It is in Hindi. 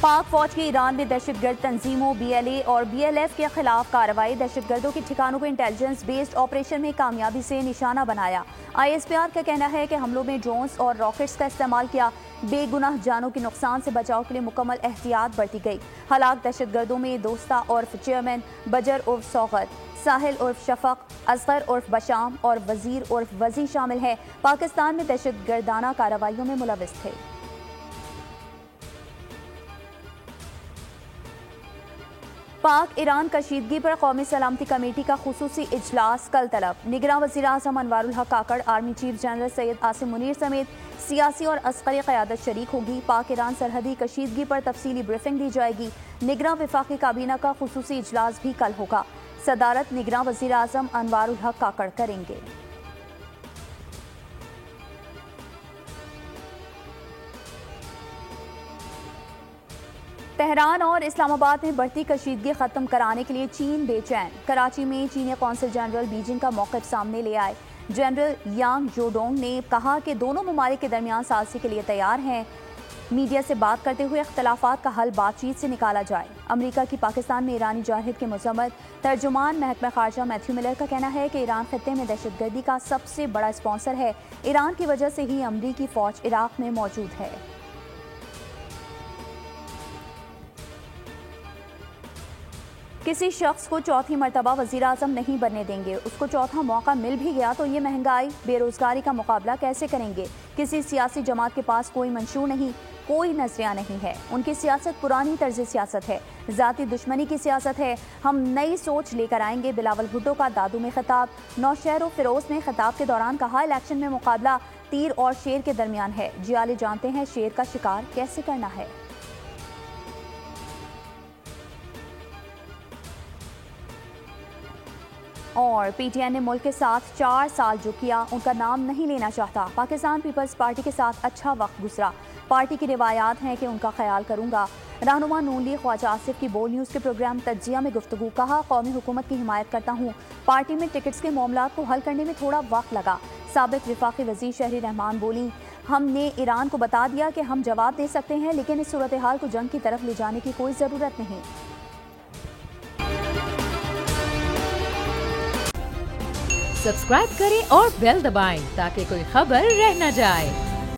पाक फौज की ईरान में दहशतगर्द तंजीमों BLA और BLF के खिलाफ कार्रवाई। दहशतगर्दों के ठिकानों को इंटेलिजेंस बेस्ड ऑपरेशन में कामयाबी से निशाना बनाया। ISPR का कहना है कि हमलों में ड्रोन्स और रॉकेट्स का इस्तेमाल किया। बेगुनाह जानों के नुकसान से बचाव के लिए मुकम्मल एहतियात बरती गई। हलाक दहशतगर्दों में दोस्ता उर्फ चेयरमैन, बजर उर्फ सौगत, साहिल उर्फ शफक, असगर उर्फ बशाम और वजीर उर्फ वजी शामिल है। पाकिस्तान में दहशतगर्दाना कार्रवाइयों में मुलविस थे। पाक ईरान कशीदगी पर कौमी सलामती कमेटी का खुसूसी इजलास कल तलब। निगरान वज़ीर आज़म Anwarul Haq Kakar, army chief general Syed Asim Munir समेत सियासी और अस्करी क़यादत शरीक होगी। पाक ईरान सरहदी कशीदगी पर तफसीली ब्रीफिंग दी जाएगी। निगरान वफाकी काबीना का खुसूसी इजलास भी कल होगा। सदारत निगरान वज़ीर आज़म अनवारुल हक काकड़ करेंगे। तेहरान और इस्लामाबाद में बढ़ती कशीदगी खत्म कराने के लिए चीन बेचैन। कराची में चीनी कौंसल जनरल बीजिंग का मौक़िफ़ सामने ले आए। जनरल यांग जोडोंग ने कहा कि दोनों ममालिक के दरमियान सालसी के लिए तैयार हैं। मीडिया से बात करते हुए इख्तलाफात का हल बातचीत से निकाला जाए। अमरीका की पाकिस्तान में ईरानी जाहिद के मुज़म्मत तर्जुमान महकमा खारजा मैथ्यू मिलर का कहना है कि ईरान खत्ते में दहशतगर्दी का सबसे बड़ा स्पॉन्सर है। ईरान की वजह से ही अमरीकी फ़ौज इराक में मौजूद है। किसी शख्स को चौथी मरतबा वज़ीर आज़म नहीं बनने देंगे। उसको चौथा मौका मिल भी गया तो ये महंगाई, बेरोजगारी का मुकाबला कैसे करेंगे। किसी सियासी जमात के पास कोई मंशूर नहीं, कोई नजरिया नहीं है। उनकी सियासत पुरानी तर्ज सियासत है, ज़ाती दुश्मनी की सियासत है। हम नई सोच लेकर आएंगे। बिलावल भुट्टो का दादू में खिताब। नौशहर फिरोज ने खिताब के दौरान कहा, इलेक्शन में मुकाबला तीर और शेर के दरमियान है। जियाले जानते हैं शेर का शिकार कैसे करना है। और PTN ने मुल्क के साथ 4 साल जो किया उनका नाम नहीं लेना चाहता। पाकिस्तान पीपल्स पार्टी के साथ अच्छा वक्त गुजरा। पार्टी की रिवायात हैं कि उनका ख्याल करूंगा। रहनुमा नून लीग ख्वाजा आसिफ की बोल न्यूज़ के प्रोग्राम तज्जिया में गुफ्तगू। कहा, कौमी हुकूमत की हिमायत करता हूँ। पार्टी में टिकट्स के मामलात को हल करने में थोड़ा वक्त लगा। साबिक वफाकी वज़ीर शहरी रहमान बोली, हमने ईरान को बता दिया कि हम जवाब दे सकते हैं, लेकिन इस सूरत हाल को जंग की तरफ ले जाने की कोई ज़रूरत नहीं। सब्सक्राइब करें और बेल दबाएं ताकि कोई खबर रह न जाए।